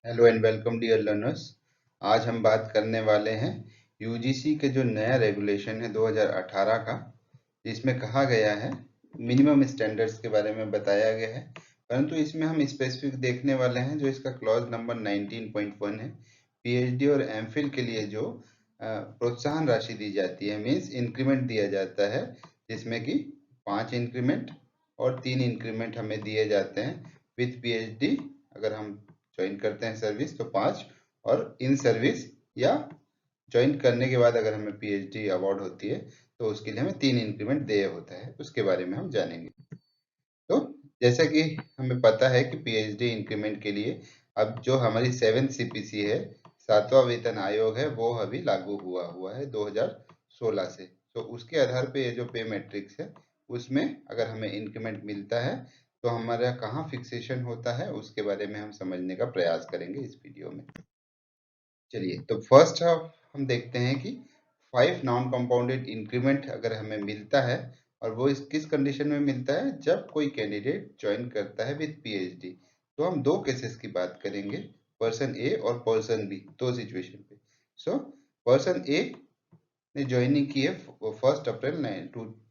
Hello and welcome dear learners. आज हम बात करने वाले हैं यूजीसी के जो नया रेगुलेशन है 2018 का, जिसमें कहा गया है मिनिमम स्टैंडर्ड्स के बारे में बताया गया है। परंतु इसमें हम स्पेसिफिक देखने वाले हैं जो इसका क्लॉज नंबर 19.1 है। पीएचडी और एमफिल के लिए जो प्रोत्साहन राशि दी जाती है, मीन्स इंक्रीमेंट दिया जाता है, जिसमें कि 5 इंक्रीमेंट और 3 इंक्रीमेंट हमें दिए जाते हैं विथ पीएचडी। अगर हम ज्वाइन करते हैं सर्विस तो 5, और इन सर्विस या ज्वाइन करने के बाद अगर हमें पीएचडी अवार्ड होती है तो उसके लिए हमें 3 इंक्रीमेंट देय होता है। उसके बारे में हम जानेंगे। तो जैसा कि हमें पता है कि पीएचडी इंक्रीमेंट के लिए अब जो हमारी 7th सीपीसी है, 7वां वेतन आयोग है, वो अभी लागू हुआ है 2016 से। तो उसके आधार पे ये जो पे मैट्रिक्स है उसमें अगर हमें इंक्रीमेंट मिलता है तो हमारा कहाँ फिक्सेशन होता है उसके बारे में हम समझने का प्रयास करेंगे इस वीडियो में। चलिए, तो फर्स्ट हम देखते हैं कि 5 नॉन कंपाउंडेड इंक्रीमेंट अगर हमें मिलता है, और वो किस कंडीशन में मिलता है, जब कोई कैंडिडेट ज्वाइन करता है विद पीएचडी। तो हम दो केसेस की बात करेंगे, पर्सन ए और पर्सन बी, दो सिचुएशन पे। सो पर्सन ए ने ज्वाइनिंग की है 1 अप्रैल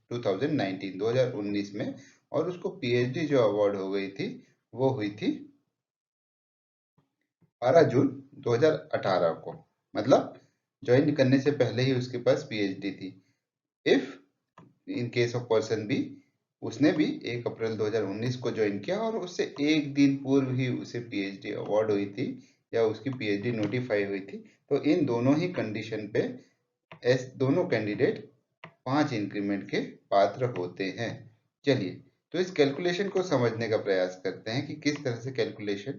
2019 में, और उसको पीएचडी जो अवार्ड हो गई थी वो हुई थी 12 जून 2018 को। मतलब ज्वाइन करने से पहले ही उसके पास पीएचडी थी। If in case of person B, उसने भी 1 अप्रैल 2019 को ज्वाइन किया और उससे एक दिन पूर्व ही उसे पीएचडी अवार्ड हुई थी या उसकी पीएचडी नोटिफाई हुई थी। तो इन दोनों ही कंडीशन पे दोनों कैंडिडेट 5 इंक्रीमेंट के पात्र होते हैं। चलिए, तो इस कैलकुलेशन को समझने का प्रयास करते हैं कि किस तरह से कैलकुलेशन।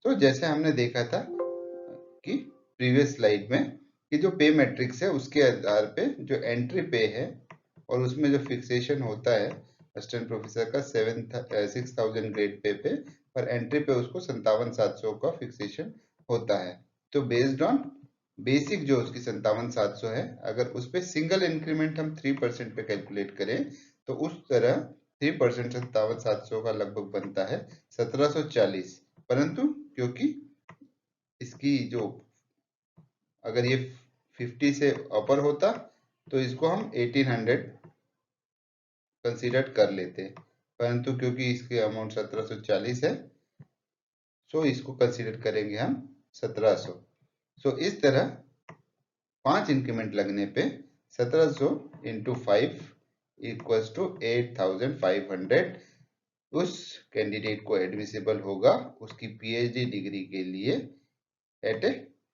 तो जैसे हमने देखा था कि प्रीवियस स्लाइड में कि जो पे मैट्रिक्स है उसके आधार पे जो एंट्री पे है और उसमें जो फिक्सेशन होता है असिस्टेंट प्रोफेसर का 6,000 ग्रेड पे पर एंट्री पे उसको 57,700 का फिक्सेशन होता है। तो बेस्ड ऑन बेसिक जो उसकी 57,700 है, अगर उस पे सिंगल इंक्रीमेंट हम 3% पे कैलकुलेट करें तो उस तरह 3% 57,700 का लगभग बनता है 1740। परंतु क्योंकि इसकी जो अगर ये 50 से अपर होता तो इसको हम 1800 कंसीडर कर लेते, परंतु क्योंकि इसके अमाउंट 1740 है सो इसको कंसीडर करेंगे हम 1700। सो इस तरह 5 इंक्रीमेंट लगने पे 1700 इंटू 5 इक्वल्स टू 8500 उस कैंडिडेट को एडमिसिबल होगा उसकी पीएचडी डिग्री के लिए at a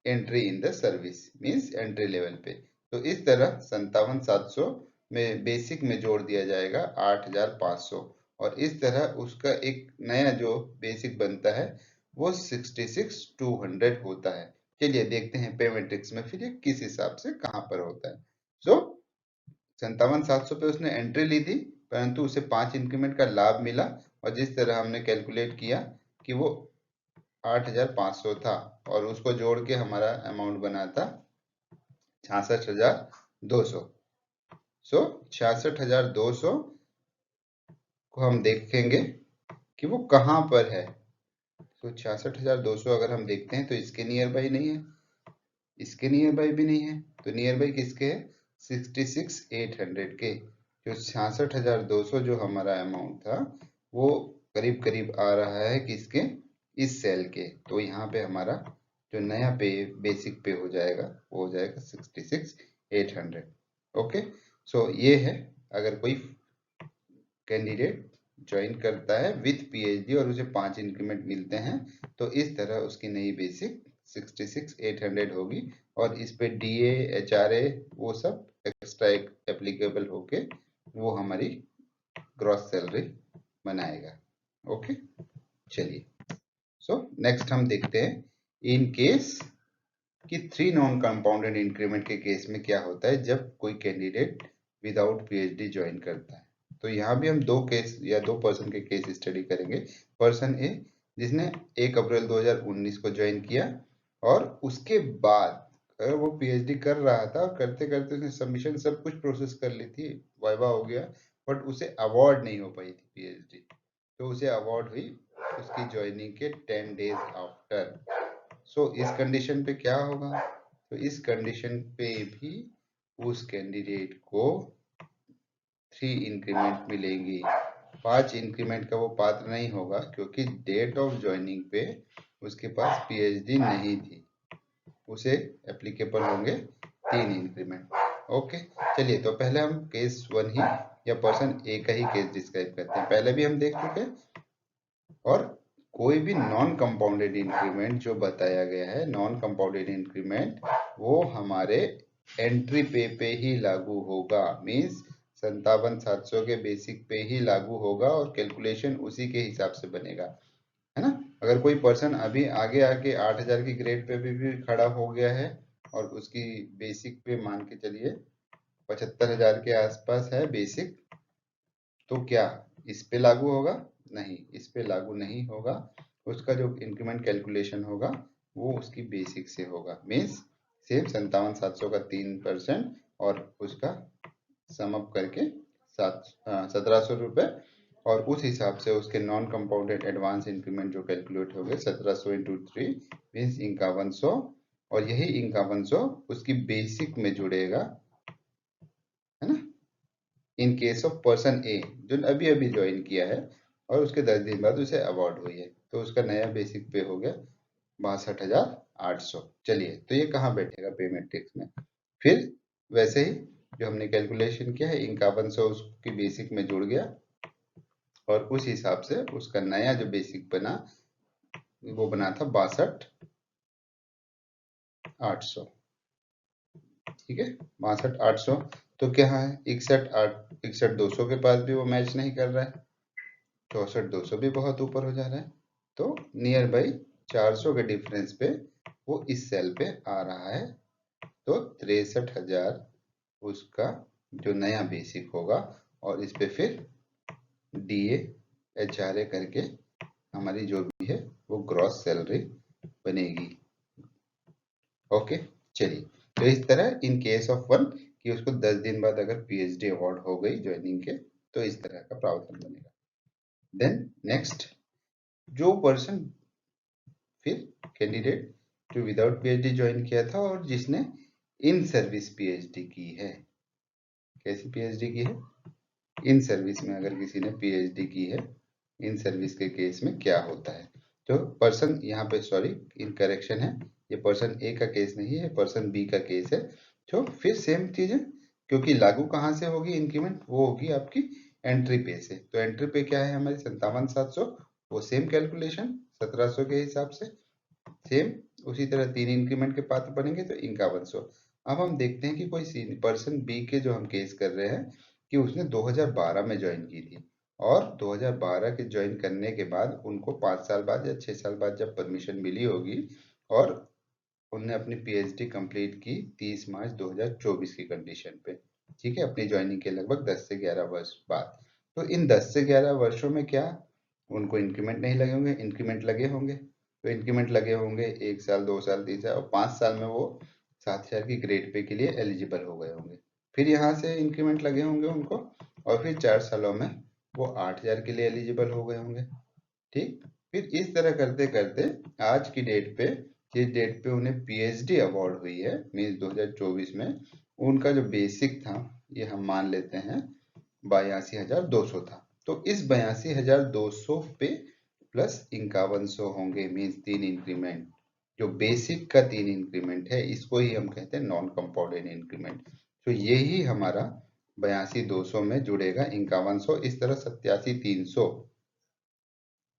entry in the service, means entry level पे। तो इस तरह 57,700 में बेसिक में जोड़ दिया जाएगा 8,500, और इस तरह उसका एक नया जो बेसिक बनता है वो 66,200 होता है। चलिए देखते हैं पे मैट्रिक्स में फिर ये किस हिसाब से कहाँ पर होता है। सो 57,700 पे उसने एंट्री ली थी, परंतु उसे 5 इंक्रीमेंट का लाभ मिला, और जिस तरह हमने कैलकुलेट किया कि वो 8,500 था और उसको जोड़ के हमारा अमाउंट बना था 66,200। सो 66,200 को हम देखेंगे कि वो कहाँ पर है। तो 66,200 अगर हम देखते हैं तो इसके नियर बाई नहीं है, इसके नियर बाई भी नहीं है, तो नियर बाई किसके है, 66,800 के। जो 66,200 जो हमारा अमाउंट था वो करीब करीब आ रहा है किसके, इस सेल के। तो यहाँ पे हमारा जो नया पे बेसिक पे हो जाएगा वो हो जाएगा 66,800। ओके, सो ये है अगर कोई कैंडिडेट ज्वाइन करता है विथ पीएचडी और उसे 5 इंक्रीमेंट मिलते हैं तो इस तरह उसकी नई बेसिक 66,800 होगी, और इस पे डीए एचआरए वो सब एक्स्ट्रा एप्लीकेबल होके वो हमारी ग्रॉस सैलरी बनाएगा। ओके, चलिए, सो नेक्स्ट हम देखते हैं इन केस कि 3 नॉन कंपाउंडेड इंक्रीमेंट के केस में क्या होता है जब कोई कैंडिडेट विदाउट पीएचडी ज्वाइन करता है। तो यहाँ भी हम दो केस या दो पर्सन के केस स्टडी करेंगे। पर्सन ए जिसने 1 अप्रैल 2019 को ज्वाइन किया और उसके बाद अगर वो पीएचडी कर रहा था और करते करते उसने सबमिशन सब कुछ प्रोसेस कर ली थी, वाइवा हो गया, बट उसे अवार्ड नहीं हो पाई थी पीएचडी। तो उसे अवार्ड हुई उसकी ज्वाइनिंग के 10 डेज आफ्टर। सो इस कंडीशन पे क्या होगा, तो इस कंडीशन पे भी उस कैंडिडेट को 3 इंक्रीमेंट मिलेंगी। 5 इंक्रीमेंट का वो पात्र नहीं होगा क्योंकि डेट ऑफ ज्वाइनिंग पे उसके पास पीएचडी नहीं थी, उसे एप्लीकेबल होंगे 3 इंक्रीमेंट। ओके, चलिए तो पहले हम केस 1 ही या पर्सन ए का ही केस डिस्क्राइब करते हैं। पहले भी हम देख चुके हैं, और कोई भी नॉन कंपाउंडेड इंक्रीमेंट जो बताया गया है, नॉन कंपाउंडेड इंक्रीमेंट, वो हमारे एंट्री पे ही लागू होगा। मीन्स 57,700 के बेसिक पे ही लागू होगा और कैलकुलेशन उसी के हिसाब से बनेगा, है ना। अगर कोई पर्सन अभी आगे आके 8,000 की ग्रेड पे भी खड़ा हो गया है और उसकी बेसिक पे मान के चलिए 75,000 के आसपास है बेसिक, तो क्या इस पे लागू होगा? नहीं, इस पे लागू नहीं होगा। उसका जो इंक्रीमेंट कैलकुलेशन होगा वो उसकी बेसिक से होगा। मीन्स सेम 57,700 का 3% और उसका सम अप करके 1,700 रुपए, और उस हिसाब से उसके नॉन कंपाउंडेड एडवांस इंक्रीमेंट जो कैलकुलेट हो गए 1700 इंटू 3 मीन्स 5100, और यही 5100 उसकी बेसिक में जुड़ेगा, है ना। इन केस ऑफ पर्सन ए जो अभी अभी ज्वाइन किया है और उसके 10 दिन बाद उसे अवार्ड हुई है, तो उसका नया बेसिक पे हो गया 62,800। चलिए, तो ये कहाँ बैठेगा पे मैट्रिक्स में? फिर वैसे ही जो हमने कैलकुलेशन किया है 5100 उसकी बेसिक में जुड़ गया, और उस हिसाब से उसका नया जो बेसिक बना वो बना था 62,800। ठीक है, 62,800। तो क्या है, 61,200 के पास भी वो मैच नहीं कर रहा है, 64,200 भी बहुत ऊपर हो जा रहा है, तो नियर बाई 400 के डिफरेंस पे वो इस सेल पे आ रहा है। तो 63,000 उसका जो नया बेसिक होगा, और इस पे फिर डीए एचआरए करके हमारी जो भी है वो ग्रॉस सैलरी बनेगी। ओके, चलिए, तो इस तरह इन केस ऑफ 1 कि उसको 10 दिन बाद अगर पीएचडी अवार्ड हो गई ज्वाइनिंग के, तो इस तरह का प्रावधान बनेगा। देन नेक्स्ट, जो पर्सन फिर कैंडिडेट जो विदाउट पीएचडी ज्वाइन किया था और जिसने इन सर्विस पीएचडी की है। कैसी पीएचडी की है? इन सर्विस में अगर किसी ने पीएचडी की है, इन सर्विस के केस में क्या होता है? तो पर्सन यहाँ पे, सॉरी इन करेक्शन है, ये पर्सन ए का केस नहीं है, पर्सन बी का केस है। तो फिर सेम चीज है, क्योंकि लागू कहाँ से होगी इंक्रीमेंट? वो होगी आपकी एंट्री पे से। तो एंट्री पे क्या है हमारी 57,700, वो सेम कैलकुलेशन 1,700 के हिसाब से, सेम उसी तरह 3 इंक्रीमेंट के पात्र बनेंगे तो 5100। अब हम देखते हैं कि कोई पर्सन बी के जो हम केस कर रहे हैं कि उसने 2012 में ज्वाइन की थी, और 2012 के ज्वाइन करने के बाद उनको 5 साल बाद या 6 साल बाद जब परमिशन मिली होगी, और उन्होंने अपनी पीएचडी कंप्लीट की 30 मार्च 2024 की कंडीशन पे, ठीक है, अपनी ज्वाइनिंग के लगभग 10 से 11 वर्ष बाद। तो इन 10 से 11 वर्षों में क्या उनको इंक्रीमेंट नहीं लगे होंगे? इंक्रीमेंट लगे होंगे। तो इंक्रीमेंट लगे होंगे 1 साल, 2 साल, 3 साल, और 5 साल में वो 7,000 की ग्रेड पे के लिए एलिजिबल हो गए होंगे। फिर यहाँ से इंक्रीमेंट लगे होंगे उनको, और फिर 4 सालों में वो 8,000 के लिए एलिजिबल हो गए होंगे। ठीक, फिर इस तरह करते करते आज की डेट पे, जिस डेट पे उन्हें पीएचडी अवार्ड हुई है मीन्स 2024 में, उनका जो बेसिक था ये हम मान लेते हैं 82,200 था। तो इस 82,200 पे प्लस 5100 होंगे, मीन्स 3 इंक्रीमेंट। जो बेसिक का 3 इंक्रीमेंट है इसको ही हम कहते हैं नॉन कंपाउंडेड इंक्रीमेंट। तो यही हमारा 82,200 में जुड़ेगा 5100, इस तरह 87,300।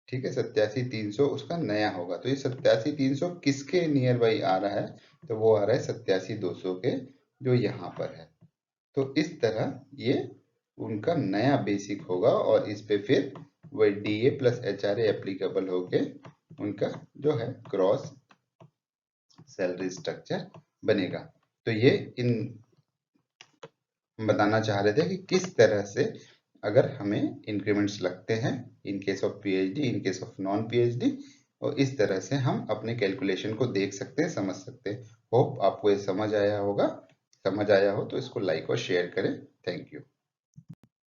ठीक है, 87,300 उसका नया होगा। तो ये 87,300 किसके नियर बाई आ रहा है? तो वो आ रहा है 87,200 के, जो यहाँ पर है। तो इस तरह ये उनका नया बेसिक होगा, और इस पे फिर वही डीए प्लस एचआरए एप्लीकेबल होके उनका जो है क्रॉस सैलरी स्ट्रक्चर बनेगा। तो ये इन बताना चाह रहे थे कि किस तरह से अगर हमें इंक्रीमेंट्स लगते हैं इन case of PhD, in case of non PhD, और इस तरह से हम अपने कैलकुलेशन को देख सकते हैं, समझ सकते हैं। होप आपको ये समझ आया होगा। समझ आया हो तो इसको लाइक और शेयर करें। Thank you.